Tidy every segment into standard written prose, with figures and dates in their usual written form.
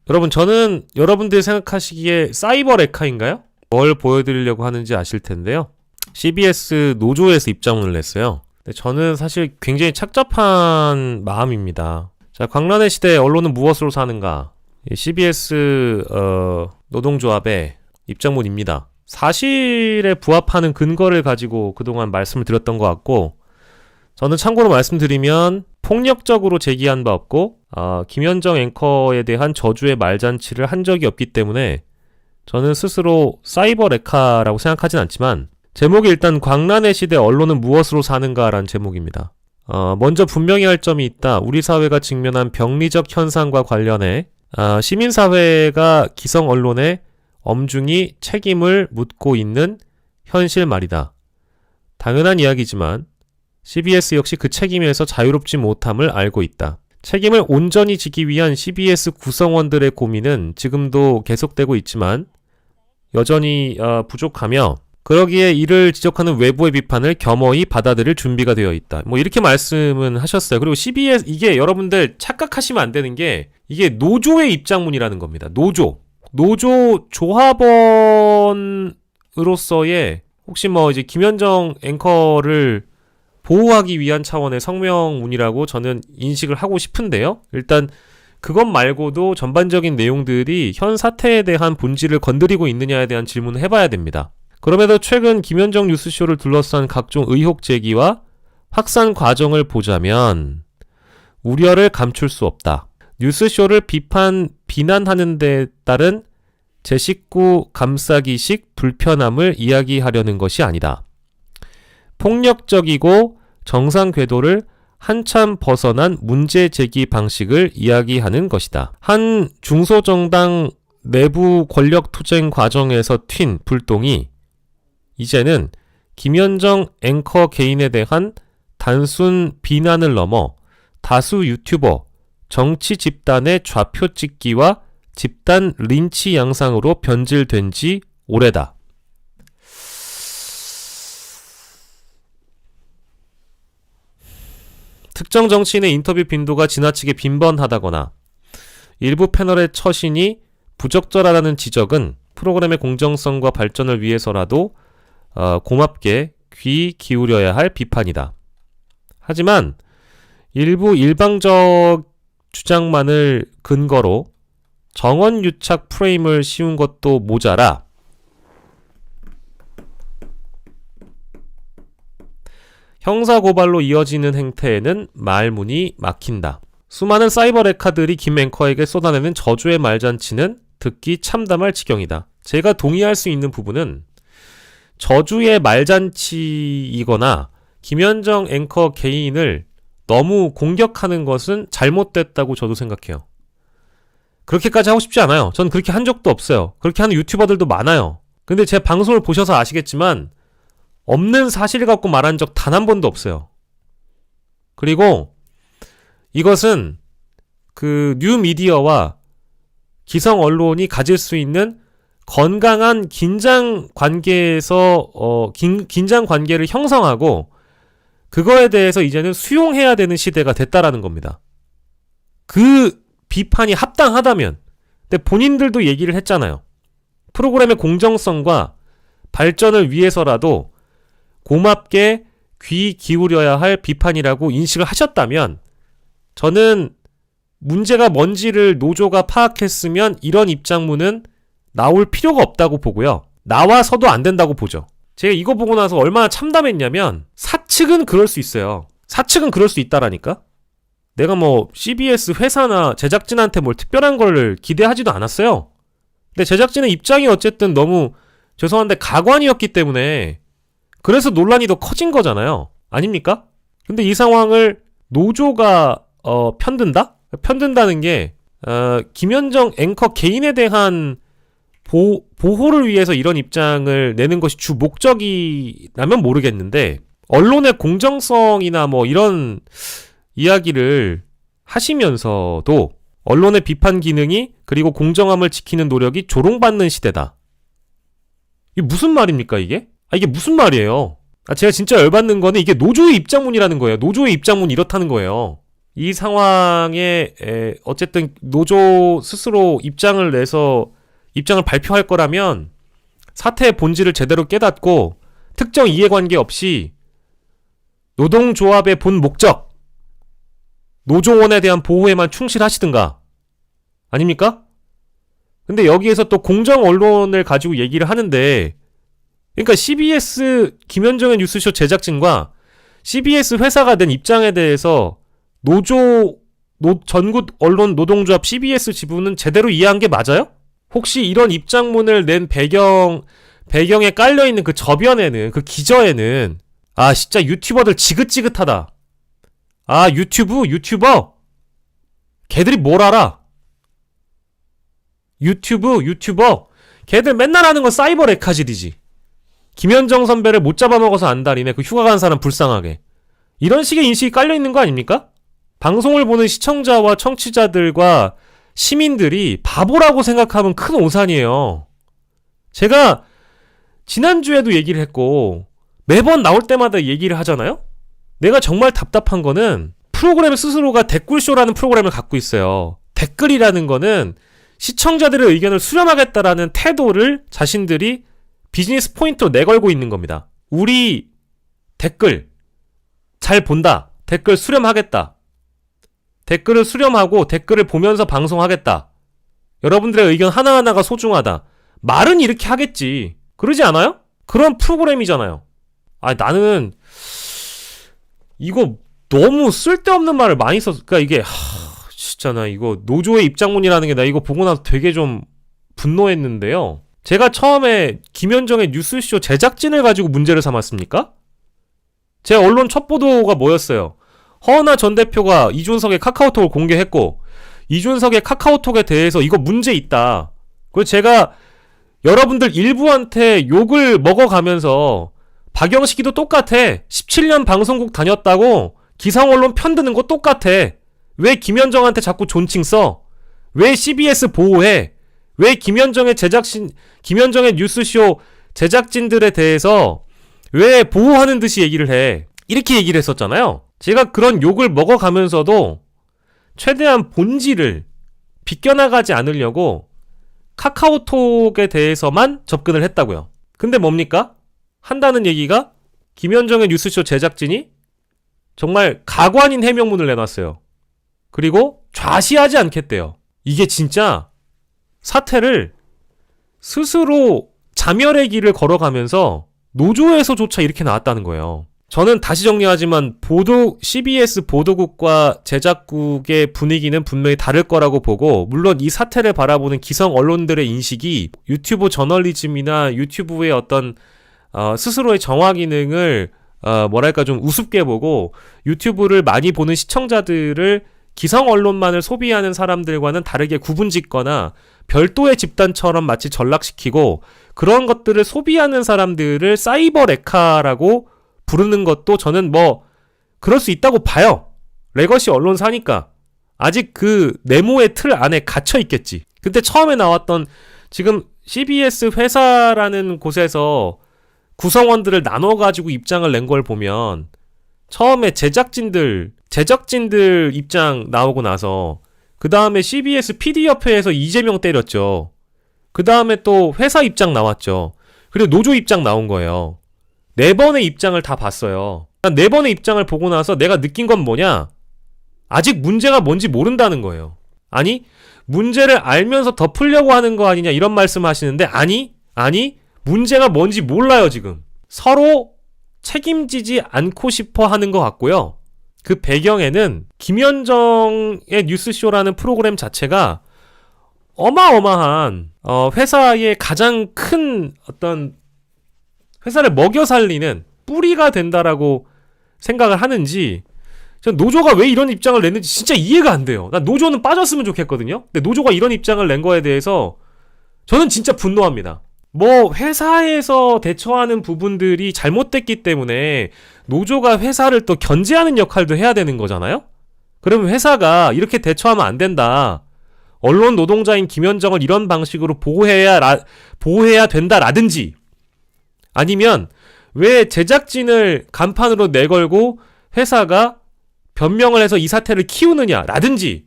여러분, 저는 여러분들이 생각하시기에 사이버 레카인가요? 뭘 보여드리려고 하는지 아실 텐데요. CBS 노조에서 입장문을 냈어요. 근데 저는 사실 굉장히 착잡한 마음입니다. 자, 광란의 시대 언론은 무엇으로 사는가? CBS 노동조합의 입장문입니다. 사실에 부합하는 근거를 가지고 그동안 말씀을 드렸던 것 같고, 저는 참고로 말씀드리면 폭력적으로 제기한 바 없고 김현정 앵커에 대한 저주의 말잔치를 한 적이 없기 때문에 저는 스스로 사이버 레카라고 생각하진 않지만, 제목이 일단 광란의 시대 언론은 무엇으로 사는가라는 제목입니다. 먼저 분명히 할 점이 있다. 우리 사회가 직면한 병리적 현상과 관련해 시민사회가 기성 언론에 엄중히 책임을 묻고 있는 현실 말이다. 당연한 이야기지만 CBS 역시 그 책임에서 자유롭지 못함을 알고 있다. 책임을 온전히 지기 위한 CBS 구성원들의 고민은 지금도 계속되고 있지만 여전히 부족하며, 그러기에 이를 지적하는 외부의 비판을 겸허히 받아들일 준비가 되어 있다. 뭐 이렇게 말씀은 하셨어요. 그리고 CBS, 이게 여러분들 착각하시면 안 되는 게 이게 노조의 입장문이라는 겁니다. 노조 조합원으로서의 혹시 뭐 이제 김현정 앵커를 보호하기 위한 차원의 성명문이라고 저는 인식을 하고 싶은데요. 일단 그것 말고도 전반적인 내용들이 현 사태에 대한 본질을 건드리고 있느냐에 대한 질문을 해봐야 됩니다. 그럼에도 최근 김현정 뉴스쇼를 둘러싼 각종 의혹 제기와 확산 과정을 보자면 우려를 감출 수 없다. 뉴스쇼를 비난하는 데 따른 제 식구 감싸기식 불편함을 이야기하려는 것이 아니다. 폭력적이고 정상 궤도를 한참 벗어난 문제 제기 방식을 이야기하는 것이다. 한 중소정당 내부 권력 투쟁 과정에서 튄 불똥이 이제는 김현정 앵커 개인에 대한 단순 비난을 넘어 다수 유튜버, 정치 집단의 좌표 찍기와 집단 린치 양상으로 변질된 지 오래다. 특정 정치인의 인터뷰 빈도가 지나치게 빈번하다거나 일부 패널의 처신이 부적절하다는 지적은 프로그램의 공정성과 발전을 위해서라도 고맙게 귀 기울여야 할 비판이다. 하지만 일부 일방적 주장만을 근거로 정언유착 프레임을 씌운 것도 모자라 형사고발로 이어지는 행태에는 말문이 막힌다. 수많은 사이버 레카들이 김 앵커에게 쏟아내는 저주의 말잔치는 듣기 참담할 지경이다. 제가 동의할 수 있는 부분은 저주의 말잔치이거나 김현정 앵커 개인을 너무 공격하는 것은 잘못됐다고 저도 생각해요. 그렇게까지 하고 싶지 않아요. 전 그렇게 한 적도 없어요. 그렇게 하는 유튜버들도 많아요. 근데 제 방송을 보셔서 아시겠지만 없는 사실을 갖고 말한 적 단 한 번도 없어요. 그리고 이것은 그 뉴미디어와 기성 언론이 가질 수 있는 건강한 긴장 관계에서 긴장 관계를 형성하고 그거에 대해서 이제는 수용해야 되는 시대가 됐다라는 겁니다. 그 비판이 합당하다면. 근데 본인들도 얘기를 했잖아요. 프로그램의 공정성과 발전을 위해서라도 고맙게 귀 기울여야 할 비판이라고 인식을 하셨다면 저는 문제가 뭔지를 노조가 파악했으면 이런 입장문은 나올 필요가 없다고 보고요. 나와서도 안 된다고 보죠. 제가 이거 보고 나서 얼마나 참담했냐면 사측은 그럴 수 있어요. 사측은 그럴 수 있다라니까. 내가 뭐 CBS 회사나 제작진한테 뭘 특별한 걸 기대하지도 않았어요. 근데 제작진의 입장이 어쨌든 너무 죄송한데 가관이었기 때문에 그래서 논란이 더 커진 거잖아요. 아닙니까? 근데 이 상황을 노조가 편든다? 편든다는 게 김현정 앵커 개인에 대한 보호를 위해서 이런 입장을 내는 것이 주 목적이라면 모르겠는데 언론의 공정성이나 뭐 이런 이야기를 하시면서도 언론의 비판 기능이 그리고 공정함을 지키는 노력이 조롱받는 시대다. 이게 무슨 말입니까 이게? 이게 무슨 말이에요? 제가 진짜 열받는 거는 이게 노조의 입장문이라는 거예요. 노조의 입장문이 이렇다는 거예요. 이 상황에 어쨌든 노조 스스로 입장을 내서 입장을 발표할 거라면 사태의 본질을 제대로 깨닫고 특정 이해관계 없이 노동조합의 본 목적, 노조원에 대한 보호에만 충실하시든가 아닙니까? 근데 여기에서 또 공정 언론을 가지고 얘기를 하는데, 그러니까 CBS 김현정의 뉴스쇼 제작진과 CBS 회사가 된 입장에 대해서 전국 언론 노동조합 CBS 지부는 제대로 이해한 게 맞아요? 혹시 이런 입장문을 낸 배경에 깔려있는 그 저변에는, 그 기저에는, 아, 진짜 유튜버들 지긋지긋하다. 아, 유튜버? 걔들이 뭘 알아? 유튜버? 걔들 맨날 하는 건 사이버 레카질이지. 김현정 선배를 못 잡아먹어서 안달이네. 그 휴가 간 사람 불쌍하게. 이런 식의 인식이 깔려있는 거 아닙니까? 방송을 보는 시청자와 청취자들과 시민들이 바보라고 생각하면 큰 오산이에요. 제가 지난주에도 얘기를 했고 매번 나올 때마다 얘기를 하잖아요? 내가 정말 답답한 거는 프로그램 스스로가 댓글쇼라는 프로그램을 갖고 있어요. 댓글이라는 거는 시청자들의 의견을 수렴하겠다라는 태도를 자신들이 비즈니스 포인트로 내걸고 있는 겁니다. 우리 댓글 잘 본다. 댓글 수렴하겠다. 댓글을 수렴하고 댓글을 보면서 방송하겠다. 여러분들의 의견 하나하나가 소중하다. 말은 이렇게 하겠지. 그러지 않아요? 그런 프로그램이잖아요. 아, 나는 이거 너무 쓸데없는 말을 많이 썼어. 그러니까 이게 진짜 나 이거 노조의 입장문이라는 게 나 이거 보고 나서 되게 좀 분노했는데요. 제가 처음에 김현정의 뉴스쇼 제작진을 가지고 문제를 삼았습니까? 제 언론 첫 보도가 뭐였어요? 허은하 전 대표가 이준석의 카카오톡을 공개했고 이준석의 카카오톡에 대해서 이거 문제 있다. 그래서 제가 여러분들 일부한테 욕을 먹어가면서 박영식이도 똑같아. 17년 방송국 다녔다고 기성언론 편드는 거 똑같아. 왜 김현정한테 자꾸 존칭 써? 왜 CBS 보호해? 왜 김현정의 뉴스쇼 제작진들에 대해서 왜 보호하는 듯이 얘기를 해? 이렇게 얘기를 했었잖아요. 제가 그런 욕을 먹어가면서도 최대한 본질을 비껴나가지 않으려고 카카오톡에 대해서만 접근을 했다고요. 근데 뭡니까? 한다는 얘기가 김현정의 뉴스쇼 제작진이 정말 가관인 해명문을 내놨어요. 그리고 좌시하지 않겠대요. 이게 진짜 사태를 스스로 자멸의 길을 걸어가면서 노조에서조차 이렇게 나왔다는 거예요. 저는 다시 정리하지만 CBS 보도국과 제작국의 분위기는 분명히 다를 거라고 보고, 물론 이 사태를 바라보는 기성 언론들의 인식이 유튜브 저널리즘이나 유튜브의 어떤 스스로의 정화 기능을 좀 우습게 보고 유튜브를 많이 보는 시청자들을 기성 언론만을 소비하는 사람들과는 다르게 구분짓거나 별도의 집단처럼 마치 전락시키고, 그런 것들을 소비하는 사람들을 사이버 레카라고 부르는 것도 저는 그럴 수 있다고 봐요. 레거시 언론사니까 아직 그 네모의 틀 안에 갇혀 있겠지. 근데 처음에 나왔던 지금 CBS 회사라는 곳에서 구성원들을 나눠가지고 입장을 낸 걸 보면, 처음에 제작진들 입장 나오고 나서 그 다음에 CBS PD협회에서 이재명 때렸죠. 그 다음에 또 회사 입장 나왔죠. 그리고 노조 입장 나온 거예요. 4번의 입장을 다 봤어요. 4번의 입장을 보고 나서 내가 느낀 건 뭐냐? 아직 문제가 뭔지 모른다는 거예요. 아니, 문제를 알면서 덮으려고 하는 거 아니냐 이런 말씀을 하시는데, 아니 문제가 뭔지 몰라요. 지금 서로 책임지지 않고 싶어 하는 것 같고요. 그 배경에는 김현정의 뉴스쇼라는 프로그램 자체가 어마어마한 회사의 가장 큰 어떤 회사를 먹여 살리는 뿌리가 된다라고 생각을 하는지, 전 노조가 왜 이런 입장을 냈는지 진짜 이해가 안 돼요. 난 노조는 빠졌으면 좋겠거든요. 근데 노조가 이런 입장을 낸 거에 대해서 저는 진짜 분노합니다. 회사에서 대처하는 부분들이 잘못됐기 때문에 노조가 회사를 또 견제하는 역할도 해야 되는 거잖아요? 그러면 회사가 이렇게 대처하면 안 된다. 언론 노동자인 김현정을 이런 방식으로 보호해야 된다라든지, 아니면 왜 제작진을 간판으로 내걸고 회사가 변명을 해서 이 사태를 키우느냐라든지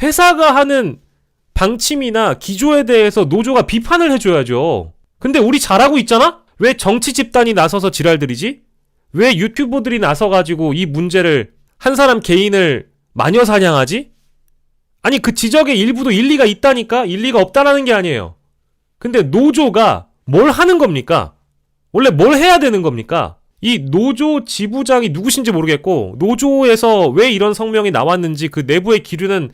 회사가 하는 방침이나 기조에 대해서 노조가 비판을 해줘야죠. 근데 우리 잘하고 있잖아? 왜 정치 집단이 나서서 지랄들이지? 왜 유튜버들이 나서가지고 이 문제를 한 사람 개인을 마녀 사냥하지? 아니 그 지적의 일부도 일리가 있다니까? 일리가 없다라는 게 아니에요. 근데 노조가 뭘 하는 겁니까? 원래 뭘 해야 되는 겁니까? 이 노조 지부장이 누구신지 모르겠고 노조에서 왜 이런 성명이 나왔는지 그 내부의 기류는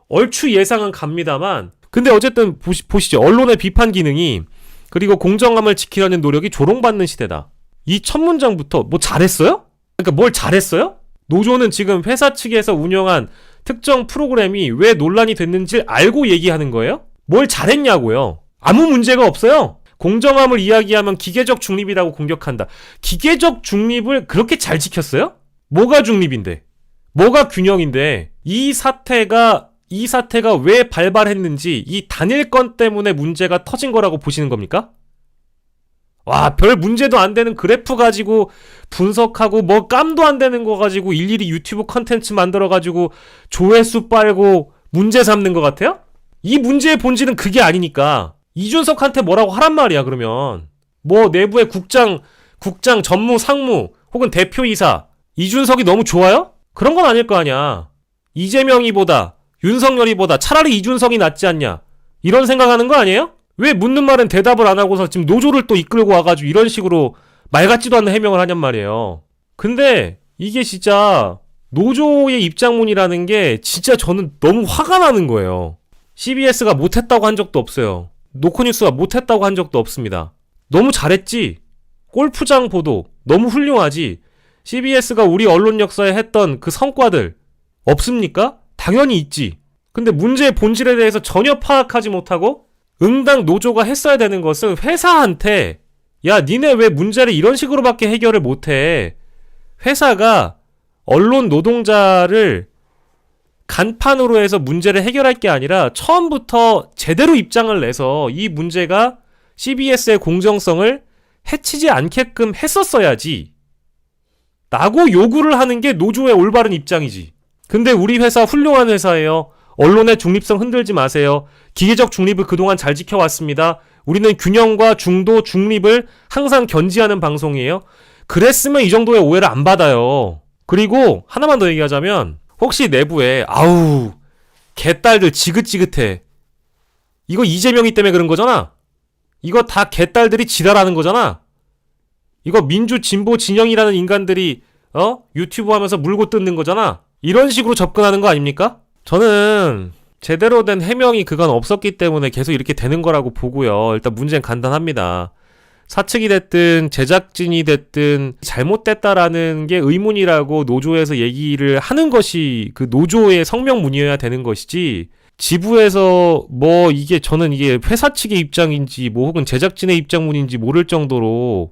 얼추 예상은 갑니다만 근데 어쨌든 보시죠. 언론의 비판 기능이 그리고 공정함을 지키려는 노력이 조롱받는 시대다. 이 첫 문장부터 뭐 잘했어요? 그러니까 뭘 잘했어요? 노조는 지금 회사 측에서 운영한 특정 프로그램이 왜 논란이 됐는지 알고 얘기하는 거예요? 뭘 잘했냐고요? 아무 문제가 없어요. 공정함을 이야기하면 기계적 중립이라고 공격한다. 기계적 중립을 그렇게 잘 지켰어요? 뭐가 중립인데? 뭐가 균형인데? 이 사태가 왜 발발했는지 이 단일 건 때문에 문제가 터진 거라고 보시는 겁니까? 와, 별 문제도 안 되는 그래프 가지고 분석하고 뭐 깜도 안 되는 거 가지고 일일이 유튜브 컨텐츠 만들어가지고 조회수 빨고 문제 삼는 것 같아요? 이 문제의 본질은 그게 아니니까 이준석한테 뭐라고 하란 말이야. 그러면 뭐 내부의 국장 전무 상무 혹은 대표이사 이준석이 너무 좋아요? 그런 건 아닐 거 아니야. 이재명이보다 윤석열이보다 차라리 이준석이 낫지 않냐 이런 생각하는 거 아니에요? 왜 묻는 말은 대답을 안 하고서 지금 노조를 또 이끌고 와가지고 이런 식으로 말 같지도 않는 해명을 하냔 말이에요. 근데 이게 진짜 노조의 입장문이라는 게 진짜 저는 너무 화가 나는 거예요. CBS가 못했다고 한 적도 없어요. 노코뉴스가 못했다고 한 적도 없습니다. 너무 잘했지. 골프장 보도 너무 훌륭하지. CBS가 우리 언론 역사에 했던 그 성과들 없습니까? 당연히 있지. 근데 문제의 본질에 대해서 전혀 파악하지 못하고 응당 노조가 했어야 되는 것은 회사한테 야 니네 왜 문제를 이런 식으로밖에 해결을 못해. 회사가 언론 노동자를 간판으로 해서 문제를 해결할 게 아니라 처음부터 제대로 입장을 내서 이 문제가 CBS의 공정성을 해치지 않게끔 했었어야지 라고 요구를 하는 게 노조의 올바른 입장이지. 근데 우리 회사 훌륭한 회사예요. 언론의 중립성 흔들지 마세요. 기계적 중립을 그동안 잘 지켜왔습니다. 우리는 균형과 중도, 중립을 항상 견지하는 방송이에요. 그랬으면 이 정도의 오해를 안 받아요. 그리고 하나만 더 얘기하자면 혹시 내부에 아우 개딸들 지긋지긋해. 이거 이재명이 때문에 그런 거잖아. 이거 다 개딸들이 지랄하는 거잖아. 이거 민주 진보 진영이라는 인간들이 유튜브 하면서 물고 뜯는 거잖아. 이런 식으로 접근하는 거 아닙니까? 저는 제대로 된 해명이 그간 없었기 때문에 계속 이렇게 되는 거라고 보고요. 일단 문제는 간단합니다. 사측이 됐든 제작진이 됐든 잘못됐다라는 게 의문이라고 노조에서 얘기를 하는 것이 그 노조의 성명문이어야 되는 것이지 지부에서 뭐 저는 이게 회사 측의 입장인지 뭐 혹은 제작진의 입장문인지 모를 정도로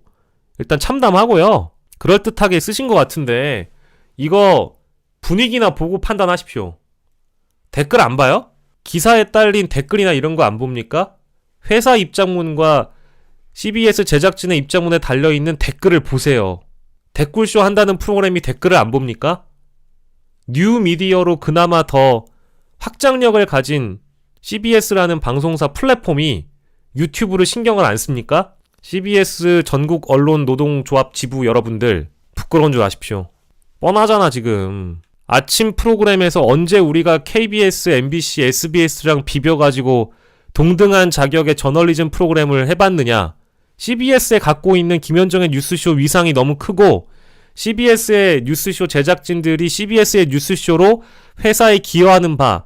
일단 참담하고요. 그럴듯하게 쓰신 것 같은데 이거 분위기나 보고 판단하십시오. 댓글 안 봐요? 기사에 딸린 댓글이나 이런 거 안 봅니까? 회사 입장문과 CBS 제작진의 입장문에 달려있는 댓글을 보세요. 댓글쇼 한다는 프로그램이 댓글을 안 봅니까? 뉴미디어로 그나마 더 확장력을 가진 CBS라는 방송사 플랫폼이 유튜브를 신경을 안 씁니까? CBS 전국 언론 노동조합 지부 여러분들 부끄러운 줄 아십시오. 뻔하잖아 지금. 아침 프로그램에서 언제 우리가 KBS, MBC, SBS랑 비벼가지고 동등한 자격의 저널리즘 프로그램을 해봤느냐. CBS에 갖고 있는 김현정의 뉴스쇼 위상이 너무 크고 CBS의 뉴스쇼 제작진들이 CBS의 뉴스쇼로 회사에 기여하는 바,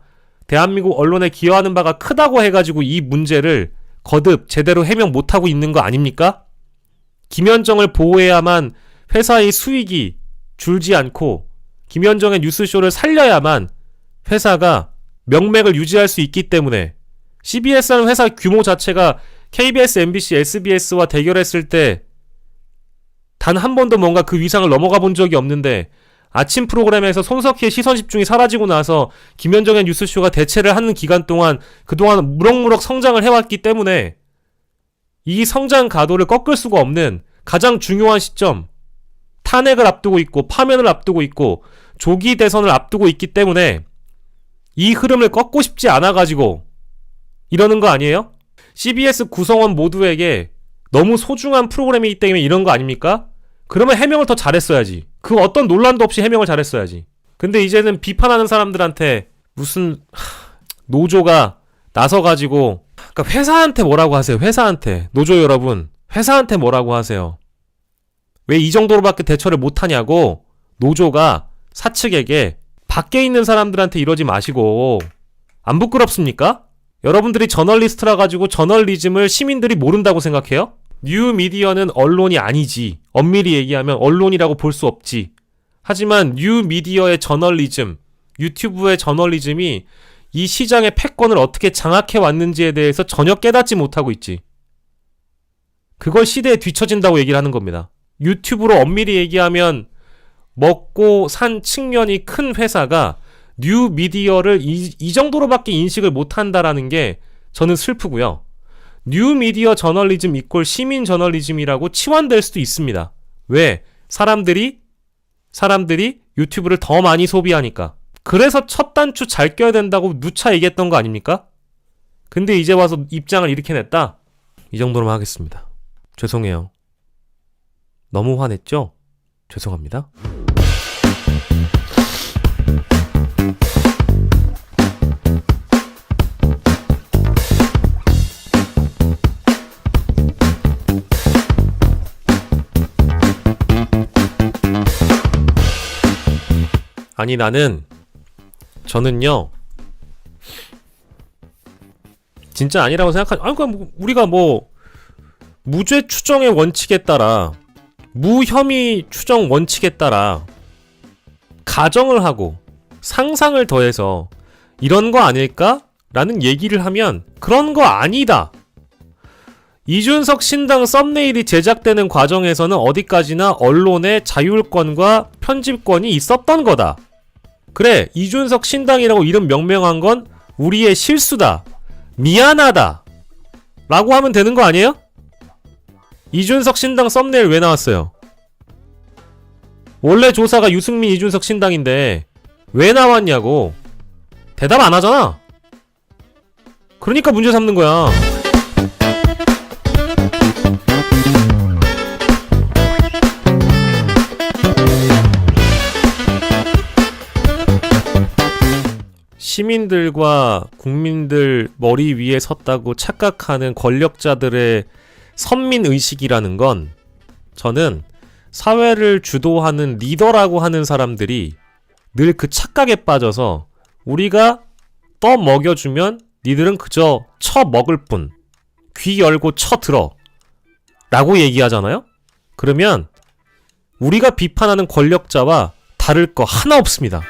대한민국 언론에 기여하는 바가 크다고 해가지고 이 문제를 거듭 제대로 해명 못하고 있는 거 아닙니까? 김현정을 보호해야만 회사의 수익이 줄지 않고 김현정의 뉴스쇼를 살려야만 회사가 명맥을 유지할 수 있기 때문에 CBS라는 회사 규모 자체가 KBS, MBC, SBS와 대결했을 때 단 한 번도 뭔가 그 위상을 넘어가 본 적이 없는데 아침 프로그램에서 손석희의 시선 집중이 사라지고 나서 김현정의 뉴스쇼가 대체를 하는 기간 동안 그동안 무럭무럭 성장을 해왔기 때문에 이 성장 가도를 꺾을 수가 없는 가장 중요한 시점, 탄핵을 앞두고 있고 파면을 앞두고 있고 조기 대선을 앞두고 있기 때문에 이 흐름을 꺾고 싶지 않아가지고 이러는 거 아니에요? CBS 구성원 모두에게 너무 소중한 프로그램이기 때문에 이런 거 아닙니까? 그러면 해명을 더 잘했어야지. 그 어떤 논란도 없이 해명을 잘했어야지. 근데 이제는 비판하는 사람들한테 무슨 노조가 나서가지고, 그러니까 회사한테 뭐라고 하세요? 회사한테. 노조 여러분, 회사한테 뭐라고 하세요? 왜 이 정도로밖에 대처를 못하냐고 노조가 사측에게 밖에 있는 사람들한테 이러지 마시고. 안 부끄럽습니까? 여러분들이 저널리스트라 가지고 저널리즘을 시민들이 모른다고 생각해요? 뉴미디어는 언론이 아니지. 엄밀히 얘기하면 언론이라고 볼 수 없지. 하지만 뉴미디어의 저널리즘, 유튜브의 저널리즘이 이 시장의 패권을 어떻게 장악해 왔는지에 대해서 전혀 깨닫지 못하고 있지. 그걸 시대에 뒤처진다고 얘기를 하는 겁니다. 유튜브로 엄밀히 얘기하면 먹고 산 측면이 큰 회사가 뉴미디어를 이 정도로밖에 인식을 못한다라는 게 저는 슬프고요. 뉴미디어 저널리즘 이꼴 시민 저널리즘이라고 치환될 수도 있습니다. 왜? 사람들이 유튜브를 더 많이 소비하니까. 그래서 첫 단추 잘 껴야 된다고 누차 얘기했던 거 아닙니까? 근데 이제 와서 입장을 이렇게 냈다? 이 정도로만 하겠습니다. 죄송해요. 너무 화냈죠? 죄송합니다. 아니 저는요 진짜 아니라고 생각하죠. 아니 그럼 우리가 무죄 추정의 원칙에 따라 무혐의 추정 원칙에 따라 가정을 하고 상상을 더해서 이런 거 아닐까? 라는 얘기를 하면 그런 거 아니다. 이준석 신당 썸네일이 제작되는 과정에서는 어디까지나 언론의 자율권과 편집권이 있었던 거다. 그래, 이준석 신당이라고 이름 명명한 건 우리의 실수다. 미안하다. 라고 하면 되는 거 아니에요? 이준석 신당 썸네일 왜 나왔어요? 원래 조사가 유승민 이준석 신당인데 왜 나왔냐고. 대답 안 하잖아. 그러니까 문제 삼는 거야. 시민들과 국민들 머리 위에 섰다고 착각하는 권력자들의 선민의식이라는 건 저는 사회를 주도하는 리더라고 하는 사람들이 늘 그 착각에 빠져서 우리가 떠먹여주면 니들은 그저 쳐먹을 뿐, 귀 열고 쳐들어 라고 얘기하잖아요? 그러면 우리가 비판하는 권력자와 다를 거 하나 없습니다.